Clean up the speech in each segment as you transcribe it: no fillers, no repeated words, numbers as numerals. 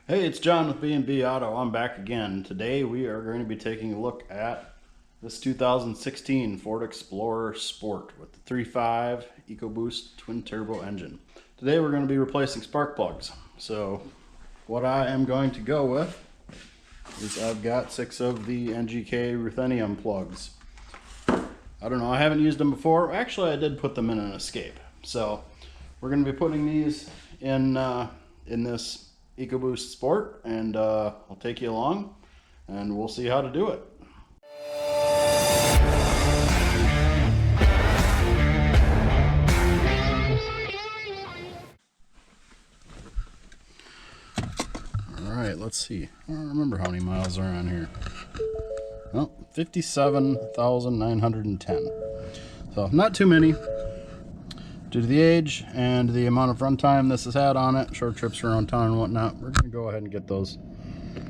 Hey, it's John with B&B Auto. I'm back again. Today we are going to be taking a look at this 2016 Ford Explorer Sport with the 3.5 Ecoboost twin turbo engine. Today we're going to be replacing spark plugs. So what I am going to go with is I've got 6 of the NGK ruthenium plugs. I don't know, I haven't used them before. Actually, I did put them in an Escape. So we're going to be putting these in this Ecoboost Sport, and I'll take you along and we'll see how to do it. Alright, let's see. I don't remember how many miles are on here. Well, 57,910. So not too many. Due to the age and the amount of runtime this has had on it, short trips around town and whatnot, we're going to go ahead and get those.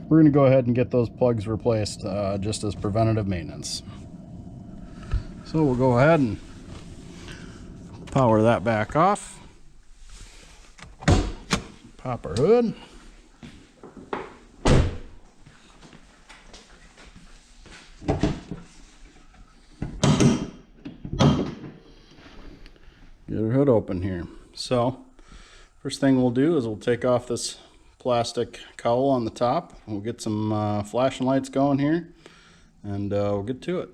We're going to go ahead and get those plugs replaced just as preventative maintenance. So we'll go ahead and power that back off. Pop our hood. Get our hood open here. So first thing we'll do is we'll take off this plastic cowl on the top. We'll get some flashing lights going here, and we'll get to it.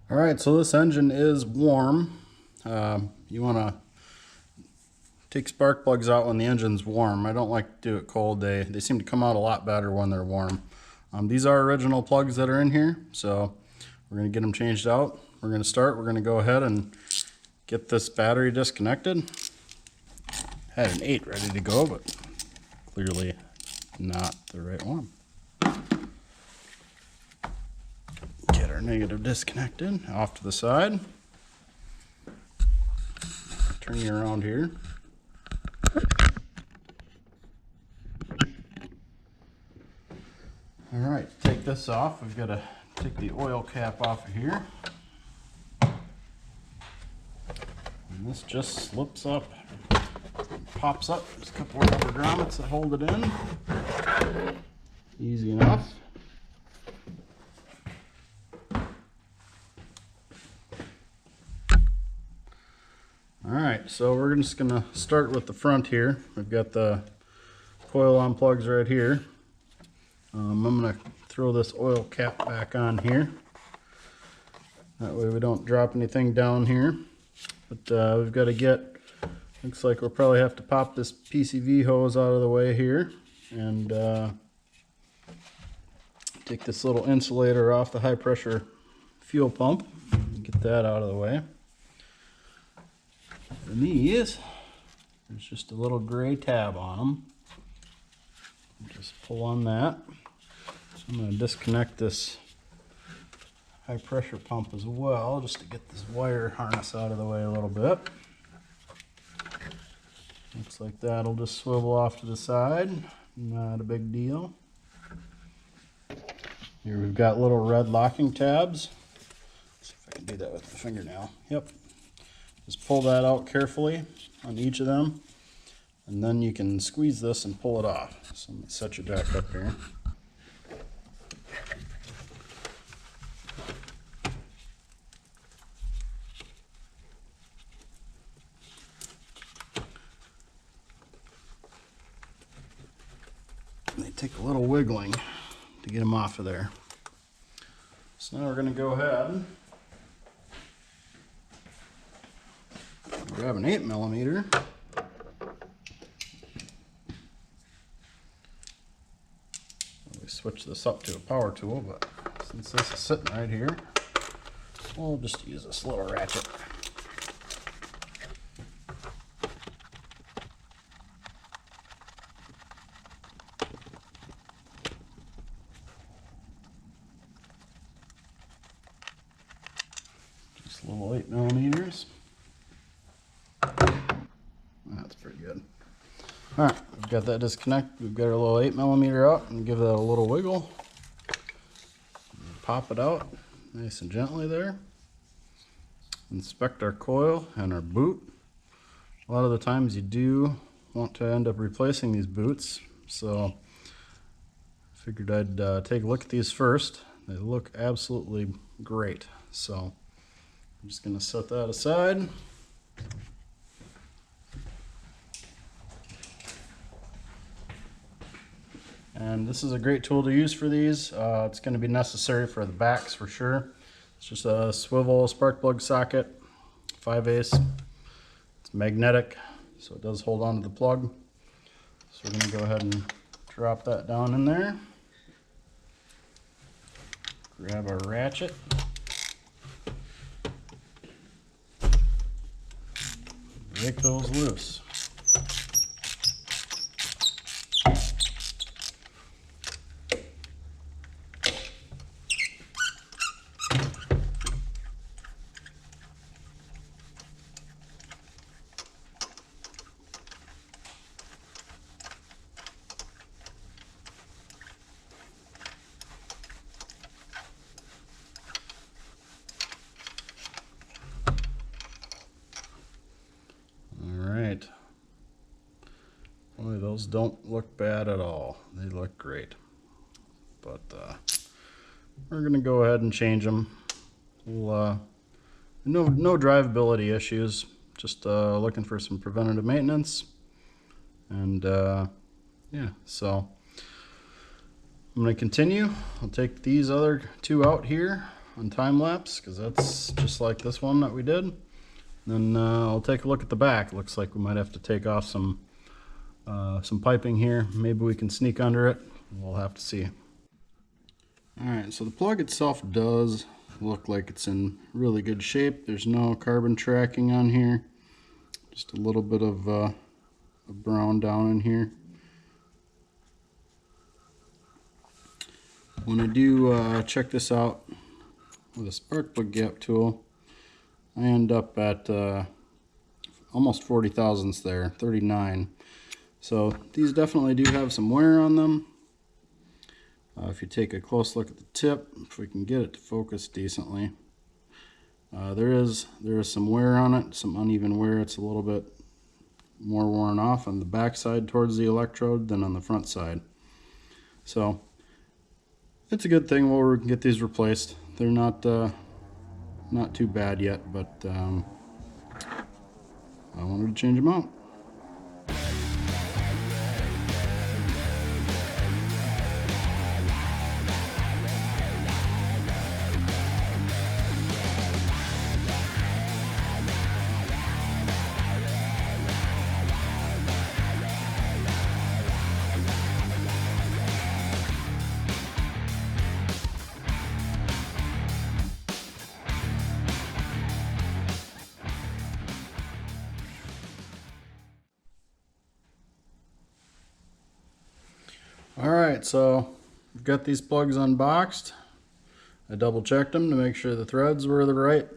Alright, so this engine is warm. You want to take spark plugs out when the engine's warm. I don't like to do it cold. They seem to come out a lot better when they're warm. These are original plugs that are in here, so we're going to get them changed out. We're going to go ahead and get this battery disconnected. Had an 8 ready to go, but clearly not the right one. Get our negative disconnected off to the side. Turn you around here. All right, take this off. We've got to take the oil cap off of here. And this just slips up, pops up. There's a couple of rubber grommets that hold it in. Easy enough. All right, so we're just gonna start with the front here. We've got the coil-on plugs right here. I'm gonna throw this oil cap back on here. That way we don't drop anything down here. But we've got to get, looks like we'll probably have to pop this PCV hose out of the way here and take this little insulator off the high pressure fuel pump. Get that out of the way. And these, there's just a little gray tab on them. Just pull on that. So I'm going to disconnect this high pressure pump as well, just to get this wire harness out of the way a little bit. Looks like that'll just swivel off to the side. Not a big deal. Here we've got little red locking tabs. Let's see if I can do that with the fingernail. Yep. Just pull that out carefully on each of them, and then you can squeeze this and pull it off. So let me set you back up here. They take a little wiggling to get them off of there. So now we're going to go ahead and grab an 8mm. We switch this up to a power tool, but since this is sitting right here, we'll just use this little ratchet. Little 8mm. That's pretty good. Alright, we've got that disconnect. We've got our little 8mm out, and give that a little wiggle. Pop it out nice and gently there. Inspect our coil and our boot. A lot of the times you do want to end up replacing these boots, so figured I'd take a look at these first. They look absolutely great, so I'm just going to set that aside. And this is a great tool to use for these. It's going to be necessary for the backs for sure. It's just a swivel spark plug socket, 5/8. It's magnetic, so it does hold on to the plug. So we're going to go ahead and drop that down in there. Grab our ratchet. Break those loose. Boy, those don't look bad at all. They look great. But we're going to go ahead and change them. We'll, no drivability issues. Just looking for some preventative maintenance. And yeah, so I'm going to continue. I'll take these other two out here on time lapse because that's just like this one that we did. Then I'll take a look at the back. Looks like we might have to take off some piping here. Maybe we can sneak under it. We'll have to see. Alright, so the plug itself does look like it's in really good shape. There's no carbon tracking on here. Just a little bit of a brown down in here. When I do check this out with a spark plug gap tool, I end up at almost 40 thousandths there, 39. So these definitely do have some wear on them. If you take a close look at the tip, if we can get it to focus decently, there is some wear on it, some uneven wear. It's a little bit more worn off on the back side towards the electrode than on the front side. So it's a good thing while we can get these replaced. They're not too bad yet, but I wanted to change them out. Alright, so I've got these plugs unboxed. I double checked them to make sure the threads were the right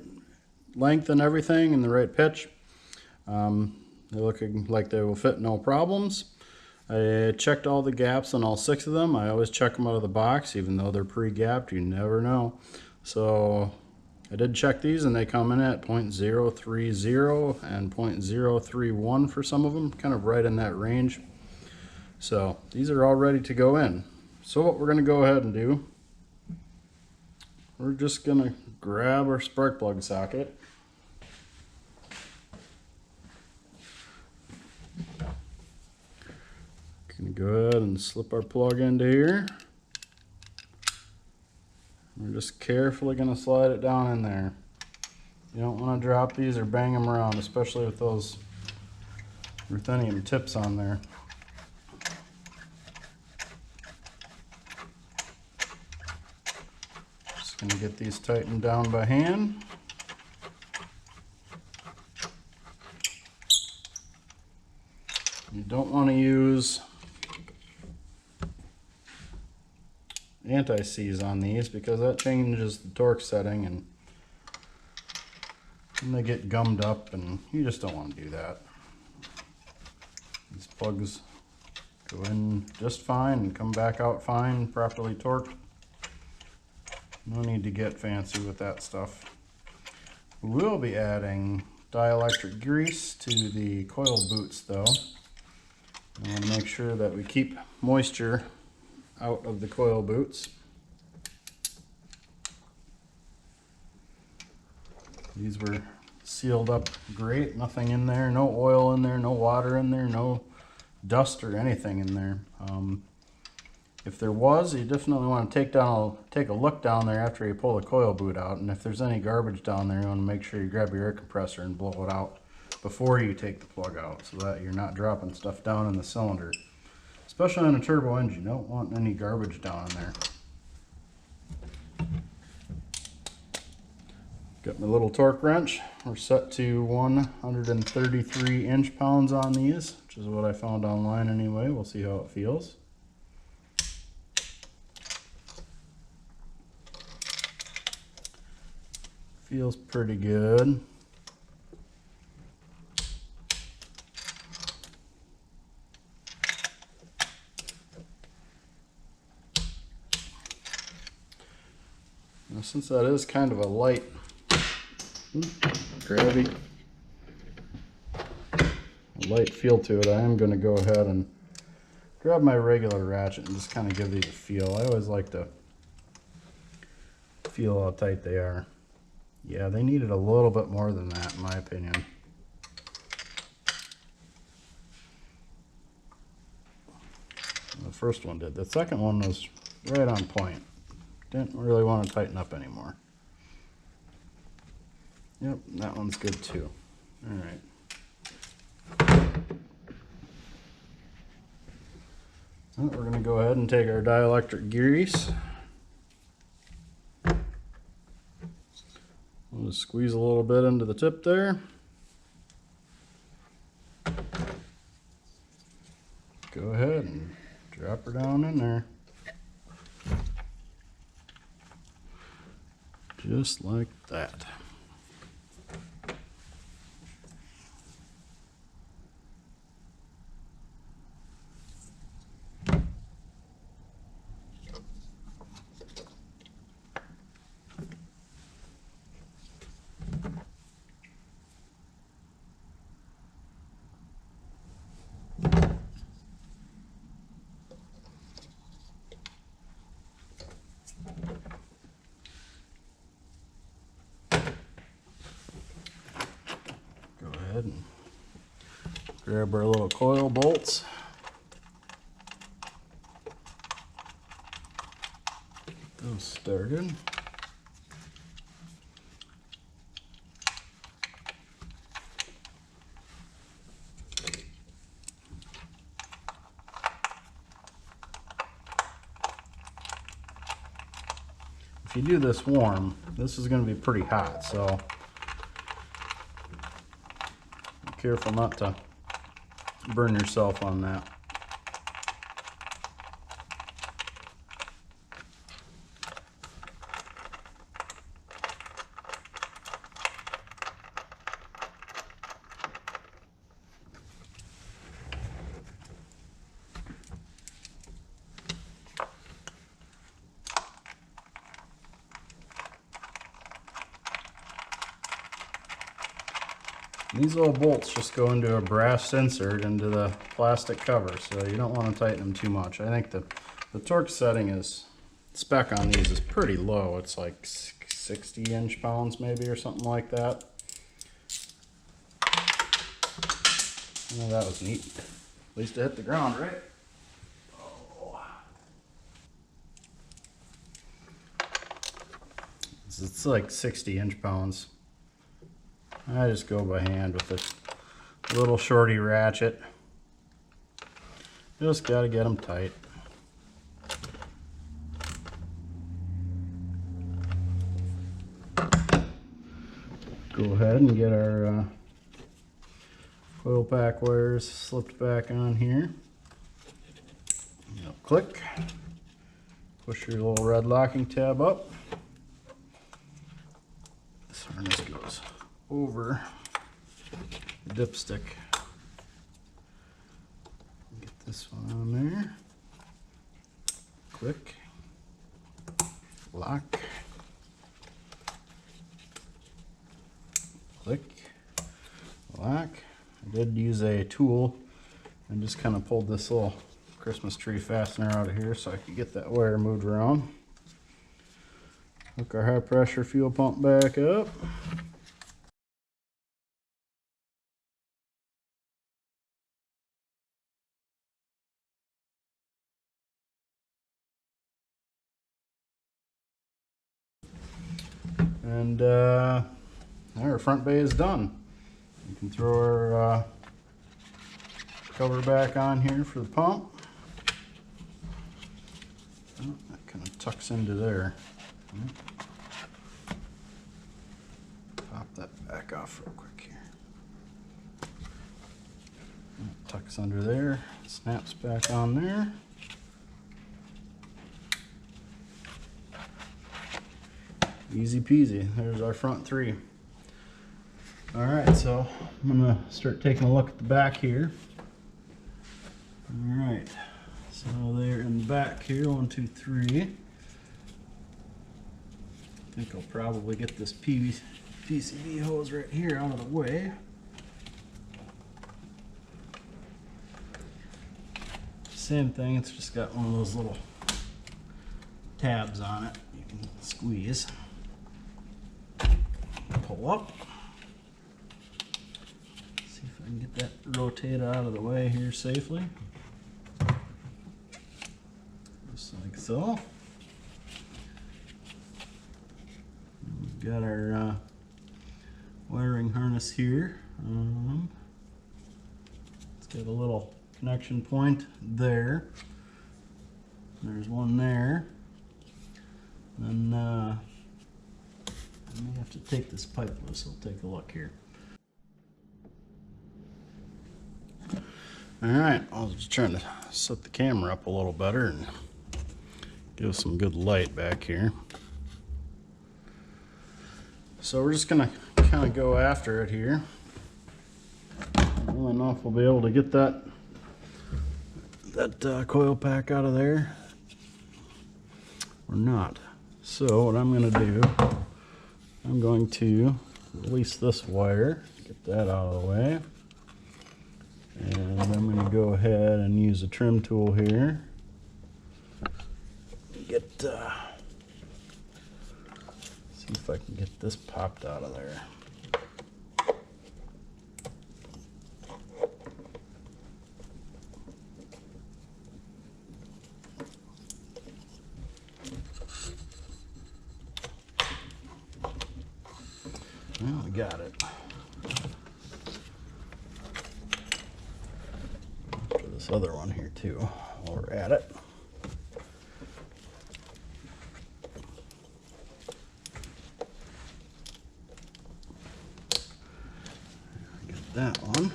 length and everything and the right pitch. They're looking like they will fit no problems. I checked all the gaps on all 6 of them. I always check them out of the box even though they're pre-gapped. You never know. So I did check these and they come in at 0.030 and 0.031 for some of them, kind of right in that range. So these are all ready to go in. So what we're going to go ahead and do, we're just going to grab our spark plug socket. Going to go ahead and slip our plug into here. We're just carefully going to slide it down in there. You don't want to drop these or bang them around, especially with those ruthenium tips on there. Just going to get these tightened down by hand. You don't want to use anti-seize on these because that changes the torque setting and they get gummed up and you just don't want to do that. These plugs go in just fine and come back out fine, properly torqued. No need to get fancy with that stuff. We will be adding dielectric grease to the coil boots though. sure that we keep moisture out of the coil boots. These were sealed up great, nothing in there, no oil in there, no water in there, no dust or anything in there. If there was, you definitely want to take a look down there after you pull the coil boot out, and if there's any garbage down there, you want to make sure you grab your air compressor and blow it out before you take the plug out, so that you're not dropping stuff down in the cylinder. Especially on a turbo engine, you don't want any garbage down in there. Got my little torque wrench. We're set to 133 inch-pounds on these, which is what I found online anyway. We'll see how it feels. Feels pretty good. Now, since that is kind of a light, grabby, a light feel to it, I am going to go ahead and grab my regular ratchet and just kind of give these a feel. I always like to feel how tight they are. Yeah, they needed a little bit more than that, in my opinion. The first one did. The second one was right on point. Didn't really want to tighten up anymore. Yep, that one's good too. All right. Well, we're going to go ahead and take our dielectric grease. We'll just squeeze a little bit into the tip there. Go ahead and drop her down in there. Just like that. And grab our little coil bolts. Get those started. If you do this warm, this is going to be pretty hot, so careful not to burn yourself on that. These little bolts just go into a brass insert into the plastic cover, so you don't want to tighten them too much. I think the torque setting is, spec on these is pretty low. It's like 60 inch-pounds maybe or something like that. Oh, that was neat. At least it hit the ground, right? Oh. It's like 60 inch-pounds. I just go by hand with a little shorty ratchet. Just gotta get them tight. Go ahead and get our coil pack wires slipped back on here. You'll click. Push your little red locking tab up. This harness goes over the dipstick. Get this one on there. Click. Lock. Click. Lock. I did use a tool I just kind of pulled this little Christmas tree fastener out of here so I could get that wire moved around. Hook our high pressure fuel pump back up. And our front bay is done. You can throw our cover back on here for the pump. Oh, that kind of tucks into there. Pop that back off real quick here. It tucks under there, snaps back on there. Easy peasy. There's our front three. Alright, so I'm going to start taking a look at the back here. Alright, so they're in the back here, 1, 2, 3. I think I'll probably get this PCB hose right here out of the way. Same thing, it's just got one of those little tabs on it you can squeeze. Pull up. See if I can get that rotated out of the way here safely. Just like so. We've got our wiring harness here. It's got a little connection point there. There's one there. And I may have to take this pipe loose. I'll take a look here. Alright, I was just trying to set the camera up a little better and give some good light back here. So we're just going to kind of go after it here. I don't really know if we'll be able to get that coil pack out of there or not. So what I'm going to do, I'm going to release this wire, get that out of the way, and I'm going to go ahead and use a trim tool here. Get see if I can get this popped out of there. Well, we got it. For this other one here too, while we're at it. Get that one.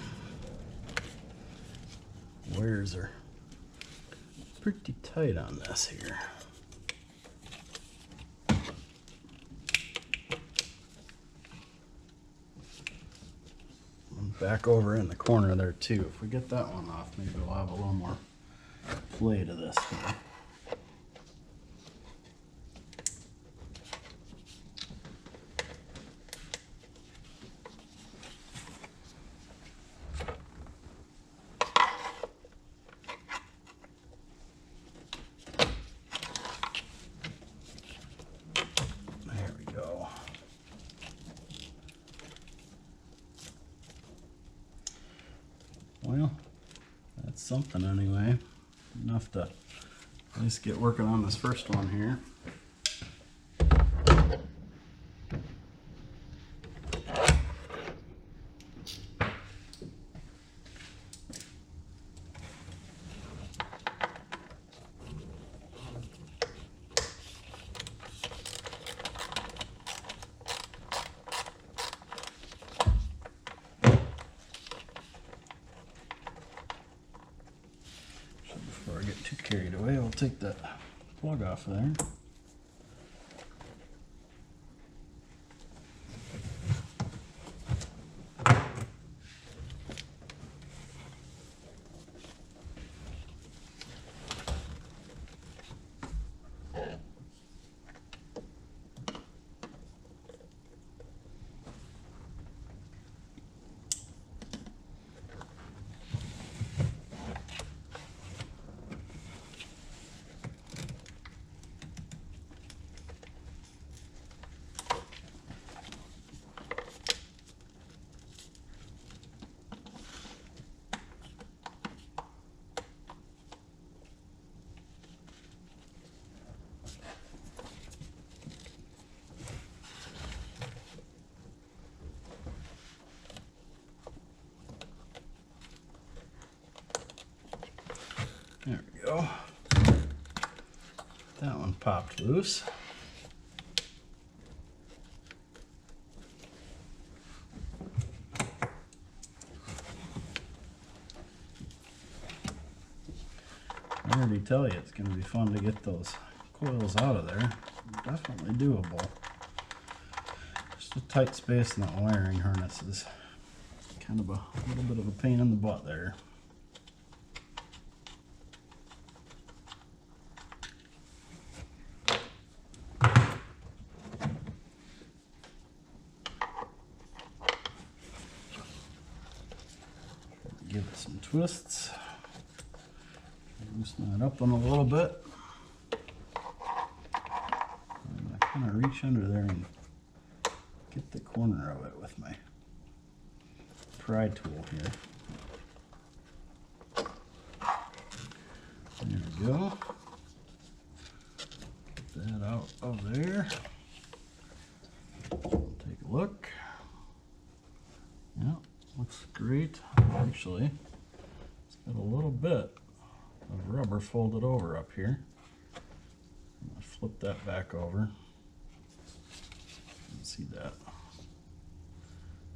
Wires are pretty tight on this here. Back over in the corner there too. If we get that one off, maybe we'll have a little more play to this here. There we go. Well, that's something anyway. Enough to at least get working on this first one here. Before I get too carried away, I'll take that plug off of there. There we go. That one popped loose. I already tell you it's going to be fun to get those coils out of there. Definitely doable. Just a tight space in that wiring harness is kind of a little bit of a pain in the butt there. Give it some twists. Loosen that up on a little bit. And I kind of reach under there and get the corner of it with my pry tool here. There we go. Get that out of there. Take a look. Yeah, looks great. Actually, it's got a little bit of rubber folded over up here. I'm gonna flip that back over. You can see that.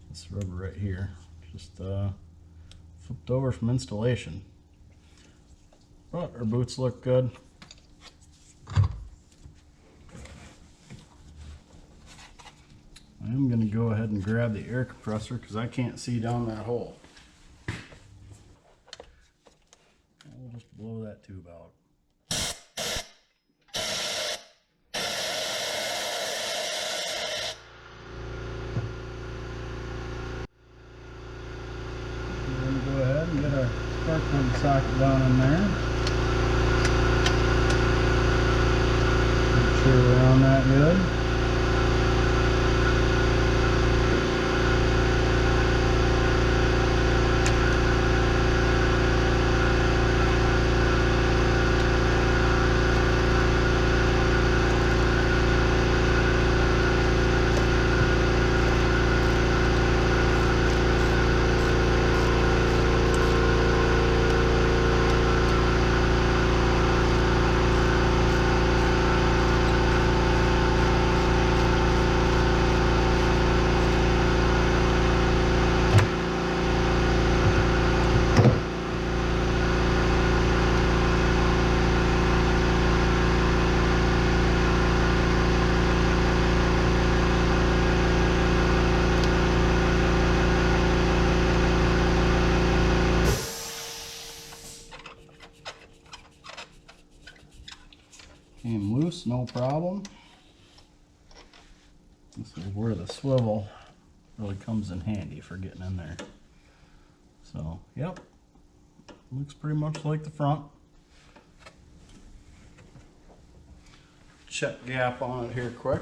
This rubber right here, just flipped over from installation. But our boots look good. I am going to go ahead and grab the air compressor because I can't see down that hole. We'll just blow that tube out. We're going to go ahead and get our spark plug socket down in there. Make sure we're on that good. Came loose, no problem. This is where the swivel really comes in handy for getting in there. So, yep, looks pretty much like the front. Check gap on it here quick.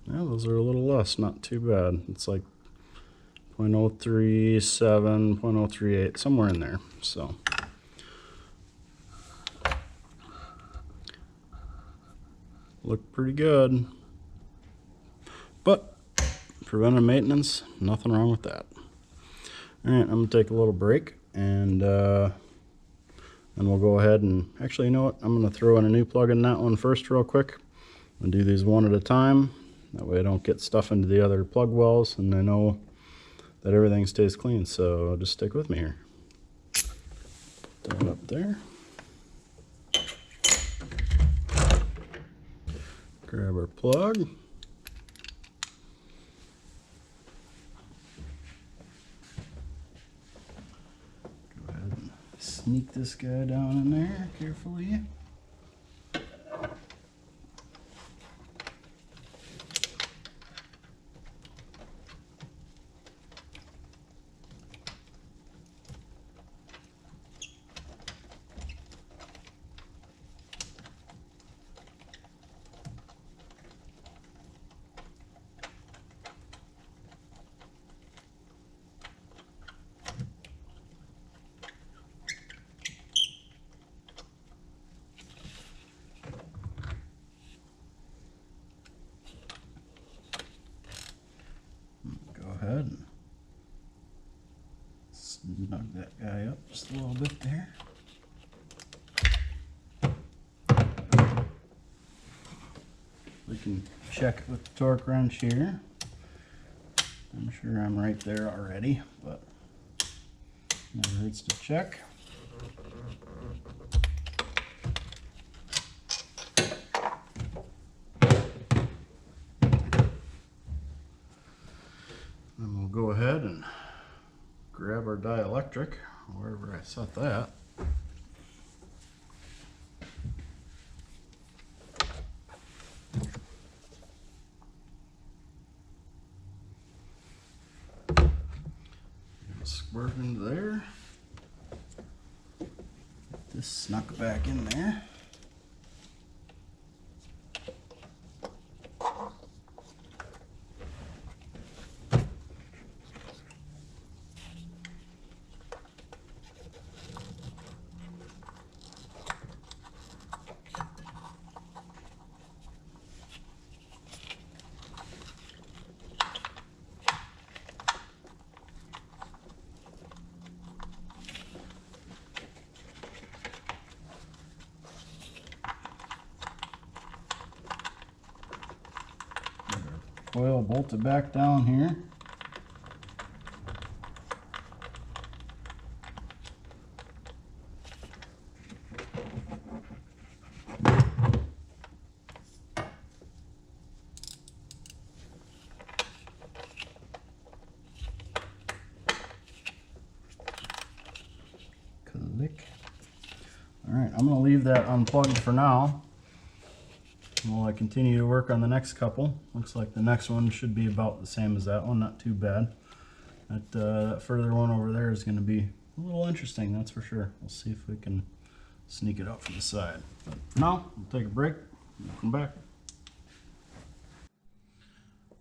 Yeah, those are a little less, not too bad. It's like 0.037, 0.038, somewhere in there. So look pretty good. But preventive maintenance, nothing wrong with that. All right, I'm gonna take a little break and then we'll go ahead and actually, you know what? I'm gonna throw in a new plug in that one first real quick and do these one at a time. That way I don't get stuff into the other plug wells and I know that everything stays clean, so just stick with me here. Put that up there. Grab our plug. Go ahead and sneak this guy down in there carefully. ahead and snug that guy up just a little bit there. We can check it with the torque wrench here. I'm sure I'm right there already, but never hurts to check. Then we'll go ahead and grab our dielectric, wherever I set that. Squirt into there. Get this snuck back in there. Coil bolted back down here. Click. All right, I'm going to leave that unplugged for now while I continue to work on the next couple. Looks like the next one should be about the same as that one, not too bad. That further one over there is going to be a little interesting, that's for sure. We'll see if we can sneak it up from the side. But for now, we'll take a break and we'll come back.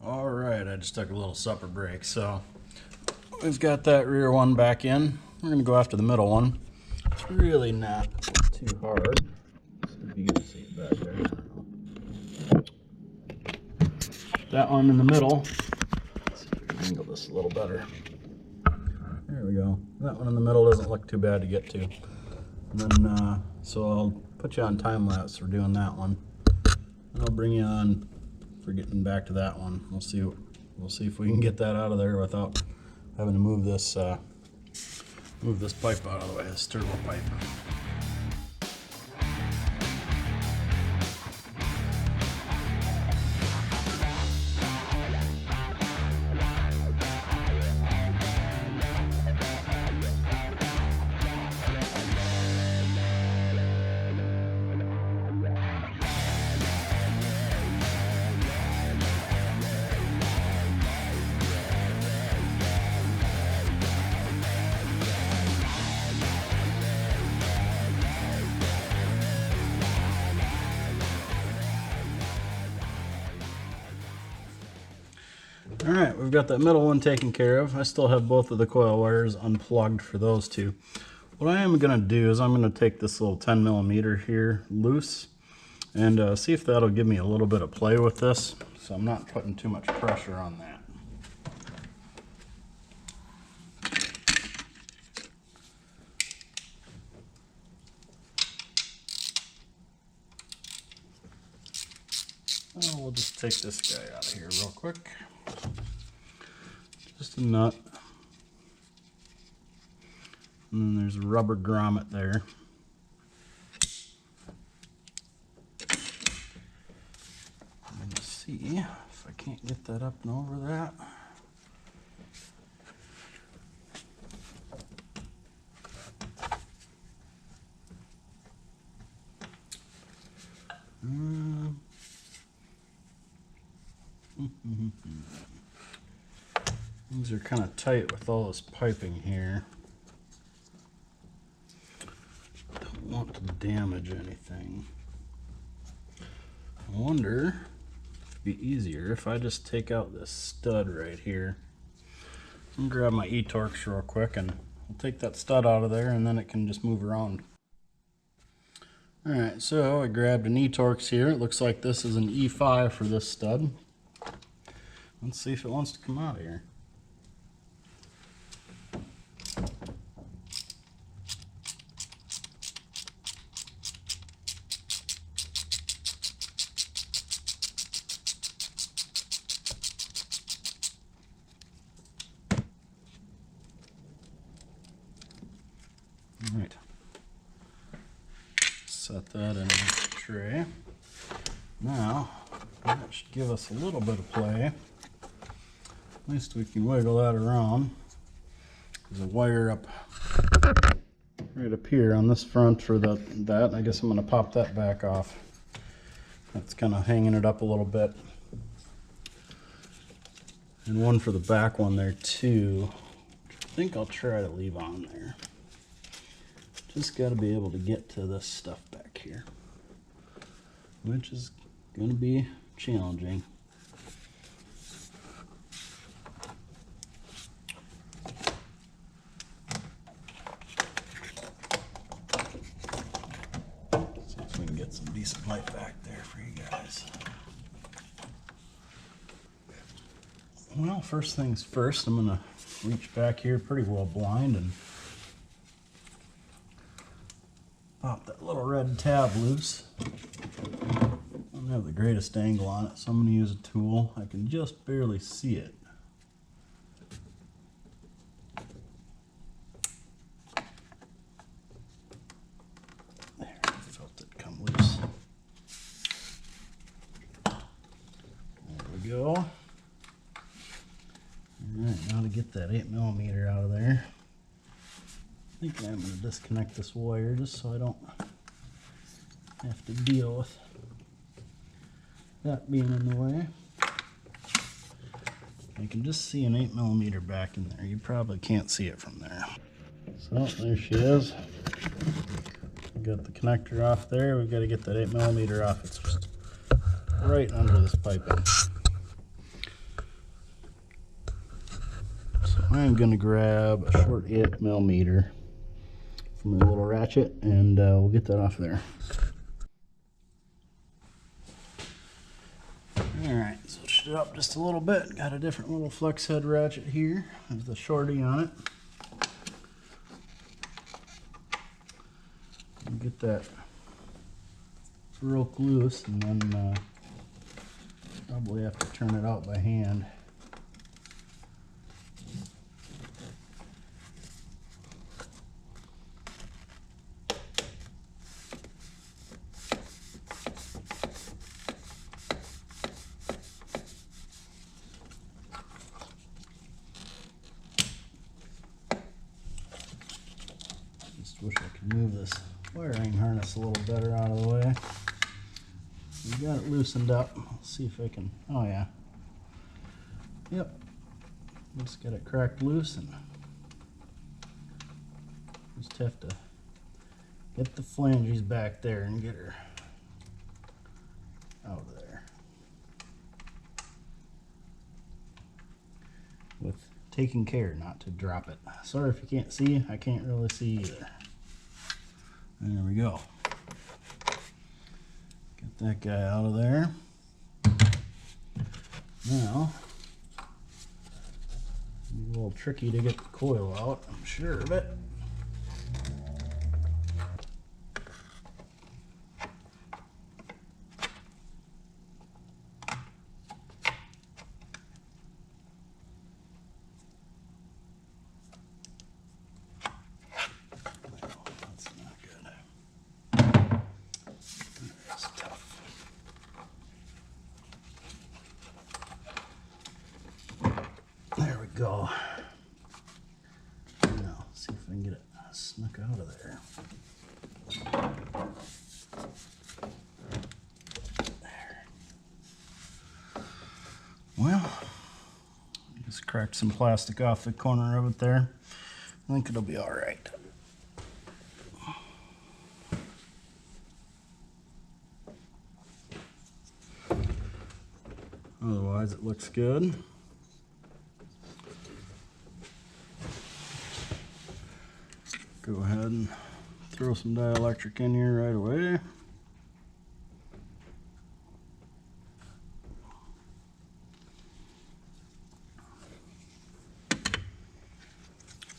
All right, I just took a little supper break. So we've got that rear one back in. We're going to go after the middle one. It's really not too hard. So if you can see it back there. That one in the middle, let's see if we can angle this a little better. There we go. That one in the middle doesn't look too bad to get to. And then, so I'll put you on time lapse for doing that one. And I'll bring you on for getting back to that one. We'll see if we can get that out of there without having to move this pipe out of the way, this turbo pipe. All right, we've got that middle one taken care of. I still have both of the coil wires unplugged for those two. What I am gonna do is I'm gonna take this little 10 millimeter here loose and see if that'll give me a little bit of play with this. So I'm not putting too much pressure on that. Oh, we'll just take this guy out of here real quick. Just a nut. And then there's a rubber grommet there. Let's see if I can't get that up and over that. These are kind of tight with all this piping here. Don't want to damage anything. I wonder if it'd be easier if I just take out this stud right here. I'm gonna grab my E-Torx real quick and I'll take that stud out of there and then it can just move around. Alright, so I grabbed an E-Torx here. It looks like this is an E5 for this stud. Let's see if it wants to come out of here. All right. Set that in the tray. Now, that should give us a little bit of play. At least we can wiggle that around. There's a wire up right up here on this front for that. I guess I'm going to pop that back off. That's kind of hanging it up a little bit. And one for the back one there too. I think I'll try to leave on there. Just got to be able to get to this stuff back here, which is going to be challenging. See if we can get some decent light back there for you guys. Well, first things first, I'm going to reach back here pretty well blind and pop that little red tab loose. I don't have the greatest angle on it, so I'm going to use a tool. I can just barely see it. There, I felt it come loose. There we go. Alright, now to get that 8mm out of there. I think I'm going to disconnect this wire just so I don't have to deal with that being in the way. I can just see an 8mm back in there. You probably can't see it from there. So there she is. We got the connector off there. We've got to get that 8mm off. It's just right under this piping. So I'm going to grab a short 8mm from my little ratchet, and we'll get that off there. Alright, switched it up just a little bit. Got a different little flex head ratchet here with the shorty on it. And get that broke loose, and then probably have to turn it out by hand. Wish I could move this wiring harness a little better out of the way. We got it loosened up. Let's see if I can. Oh yeah. Yep. Just got it cracked loose, and just have to get the flanges back there and get her out of there. With taking care not to drop it. Sorry if you can't see. I can't really see either. There we go. Get that guy out of there. Now, it's a little tricky to get the coil out, I'm sure of it. Go. Now, see if I can get it snuck out of there. There. Well, just cracked some plastic off the corner of it there. I think it'll be all right. Otherwise, it looks good. Go ahead and throw some dielectric in here right away.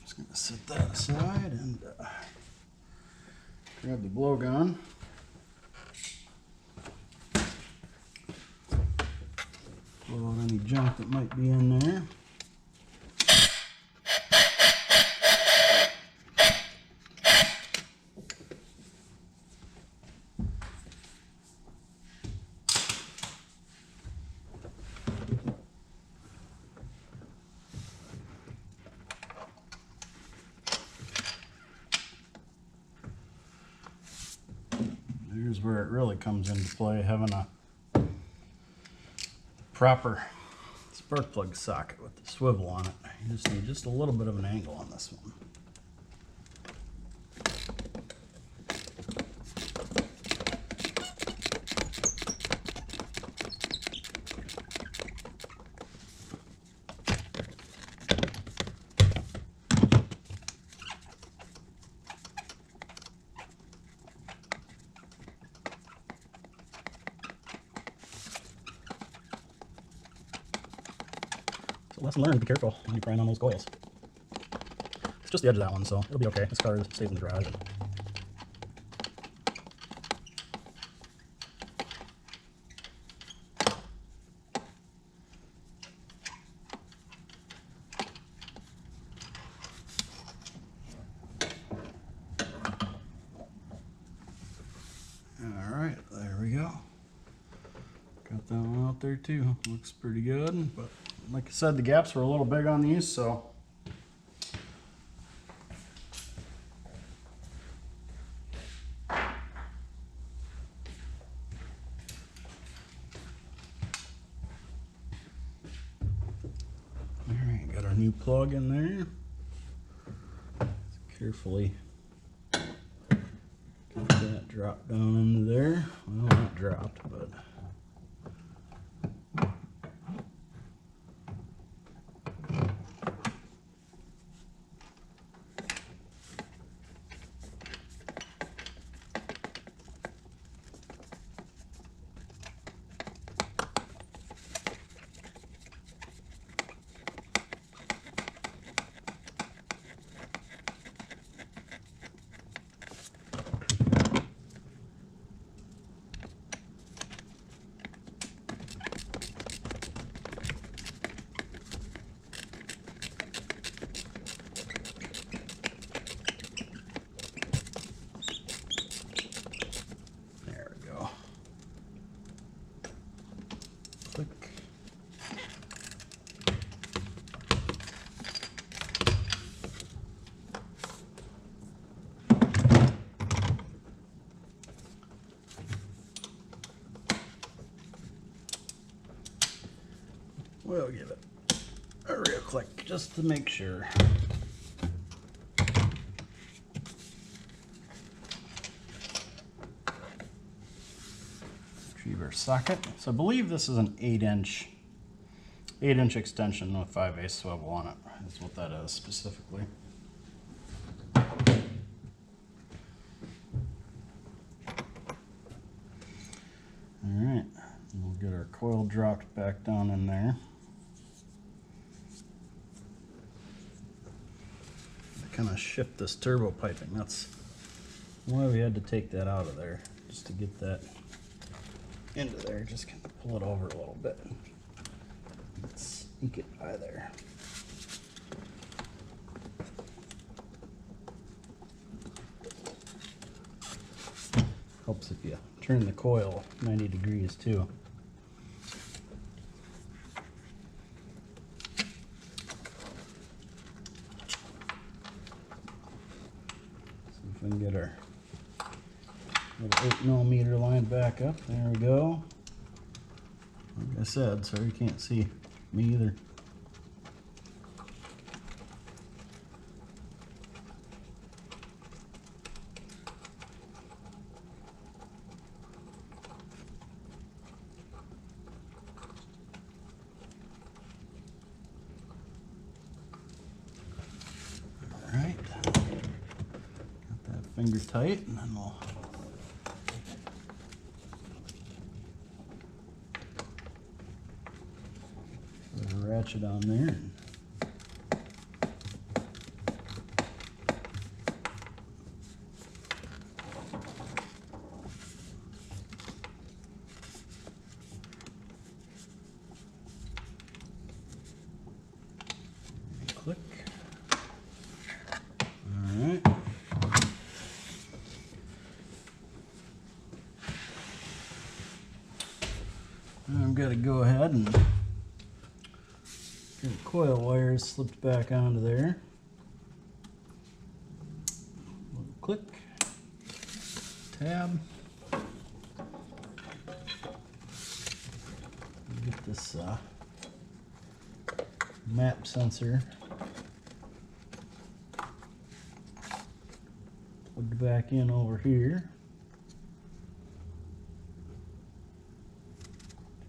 Just going to set that aside and grab the blowgun. Blow out any junk that might be in there. here's where it really comes into play, having a proper spark plug socket with the swivel on it. You just need just a little bit of an angle on this one. So lesson learned, be careful when you're prying on those coils. It's just the edge of that one, so it'll be okay. This car stays in the garage. Alright, there we go. Got that one out there too. Looks pretty good, but like I said, the gaps were a little big on these, so alright, got our new plug in there. Let's carefully get that dropped down into there. Well, not dropped, but click. We'll give it a real click just to make sure. Retriever socket. So I believe this is an 8-inch extension with 5/8 swivel on it. That's what that is specifically. Alright, we'll get our coil dropped back down in there. Kind of shift this turbo piping. That's why we had to take that out of there, just to get that into there. Just kind of pull it over a little bit. Sneak it by there. Helps if you turn the coil 90 degrees too. See if we can get our little 8mm line back up. There we go. Like I said, sorry you can't see me either. Alright. Got that finger tight, and then we'll ratchet on there. And click. All right. I'm going to go ahead and get the coil wires slipped back onto there. Click, tab, this map sensor plugged back in over here.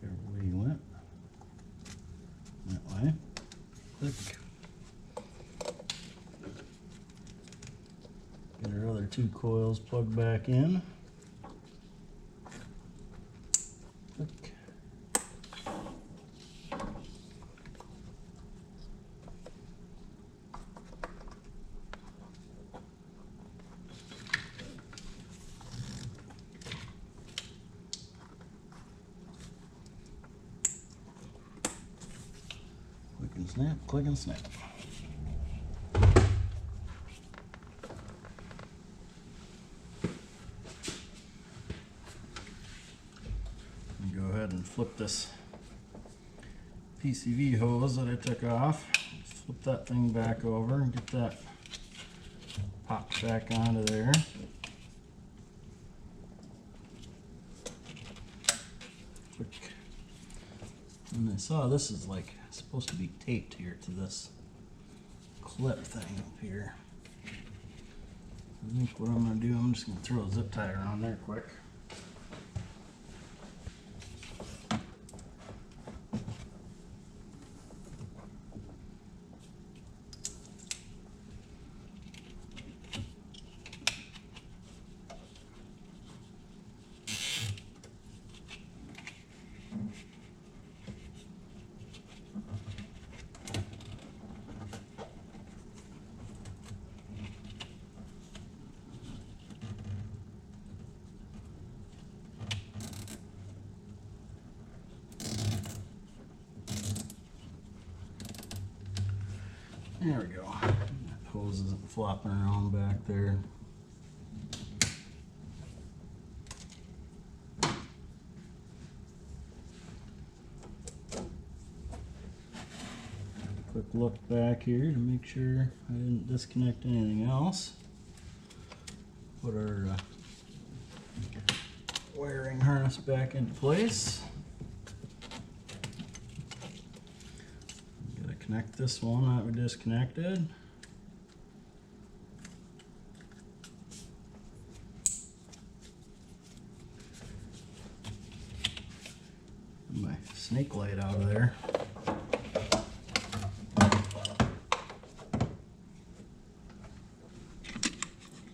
Whichever way you went. That way. Click. Get our other two coils plugged back in. Click. Click and snap, click and snap. Go ahead and flip this PCV hose that I took off. Flip that thing back over and get that popped back onto there. Click. And I saw this is like supposed to be taped here to this clip thing up here. I think what I'm going to do, I'm just going to throw a zip tie around there quick. There we go. That hose isn't flopping around back there. Quick look back here to make sure I didn't disconnect anything else. Put our wiring harness back into place. Connect this one that we disconnected. My snake light out of there.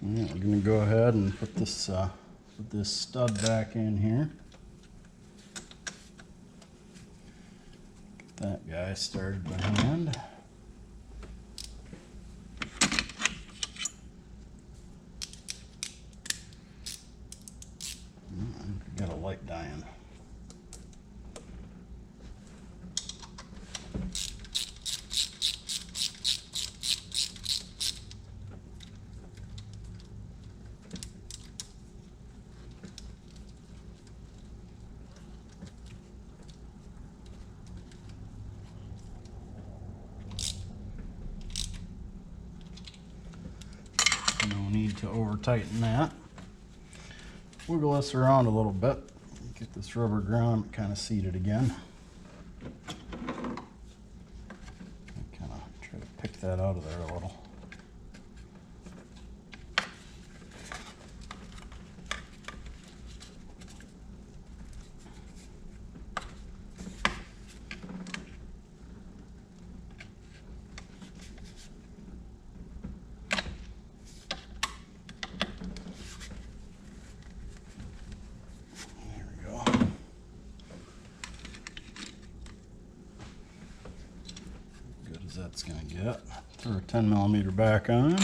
Yeah, we're gonna go ahead and put this stud back in here. That guy started by hand. Got a light dying. No need to over tighten that. Wiggle this around a little bit. Get this rubber ground kind of seated again. Kind of try to pick that out of there a little. That's going to get. Throw a 10mm back on.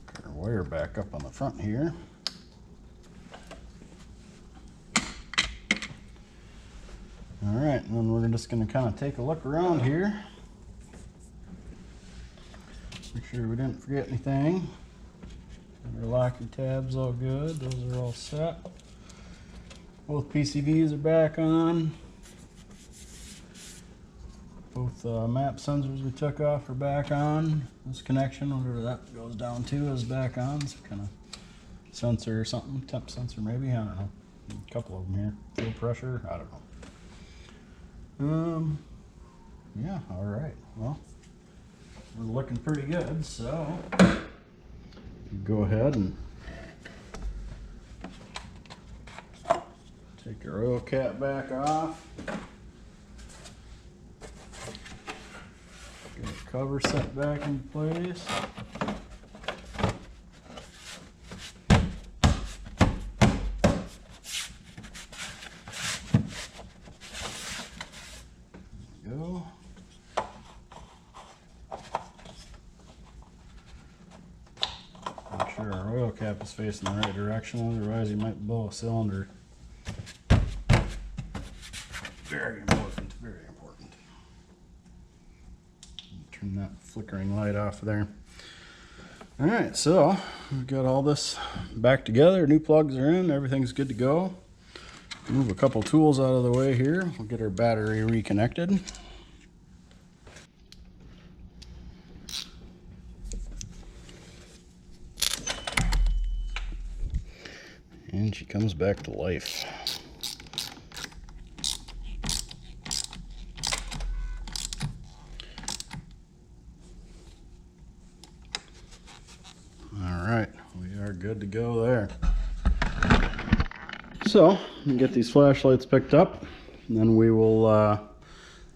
Put our wire back up on the front here. All right, and then we're just going to kind of take a look around here. Make sure we didn't forget anything. Our locking tabs all good. Those are all set. Both PCVs are back on. Both map sensors we took off are back on. This connection, whatever that goes down to, is back on. It's kind of sensor or something, temp sensor maybe, I don't know. A couple of them here. Fuel pressure, I don't know. Yeah, all right. Well, we're looking pretty good, so go ahead and take your oil cap back off. Get the cover set back in place. There we go. Make sure our oil cap is facing the right direction, otherwise you might blow a cylinder. Very important, very important. Turn that flickering light off there. All right, so we've got all this back together. New plugs are in, everything's good to go. Move a couple tools out of the way here. We'll get our battery reconnected. And she comes back to life. Alright, we are good to go there. So, get these flashlights picked up, and then we will,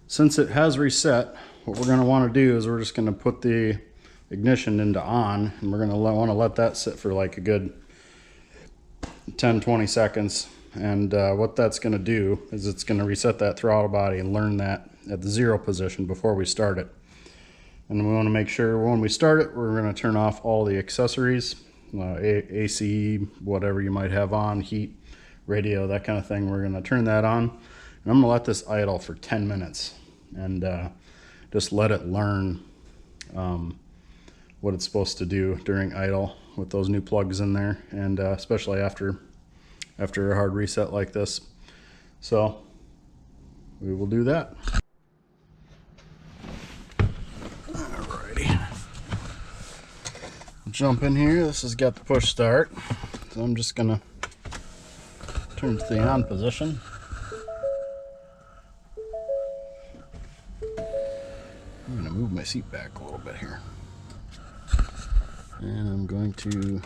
since it has reset, what we're going to want to do is we're just going to put the ignition into on, and we're going to want to let that sit for like a good 10-20 seconds. And what that's going to do is it's going to reset that throttle body and learn that at the 0 position before we start it. And we want to make sure when we start it, we're going to turn off all the accessories, AC, whatever you might have on, heat, radio, that kind of thing. We're going to turn that on. And I'm going to let this idle for 10 minutes and just let it learn what it's supposed to do during idle with those new plugs in there, and especially after a hard reset like this. So we will do that. Jump in here. This has got the push start, so I'm just gonna turn to the on position. I'm gonna move my seat back a little bit here, and I'm going to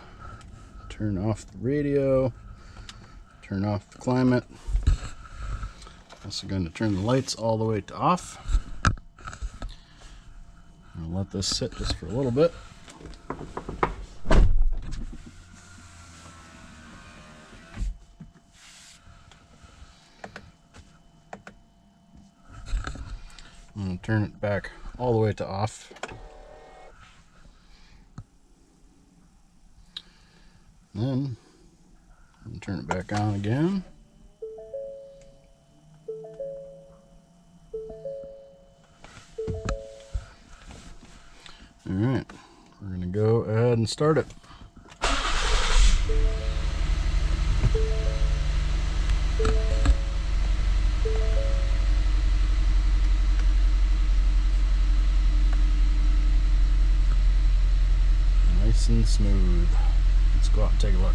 turn off the radio, turn off the climate. Also going to turn the lights all the way to off. I'll let this sit just for a little bit. I'm going to turn it back all the way to off. Then I'm going to turn it back on again. All right, we're going to go ahead and start it. Nice and smooth. Let's go out and take a look.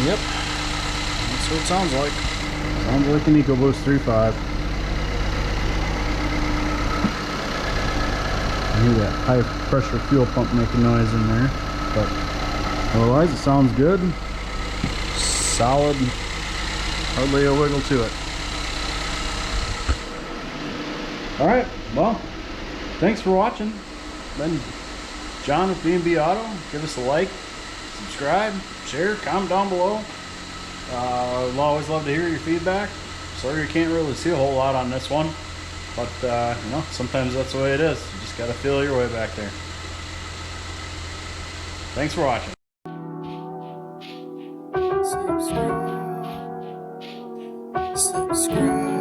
Yep, that's what it sounds like. Sounds like an Ecoboost 3.5. I hear that high pressure fuel pump making noise in there, but otherwise it sounds good. Solid, hardly a wiggle to it. Alright, well, thanks for watching. Been John with B&B Auto. Give us a like, subscribe, share, comment down below. We'll always love to hear your feedback. Sorry you can't really see a whole lot on this one, but you know, sometimes that's the way it is. You just gotta feel your way back there. Thanks for watching. Subscribe.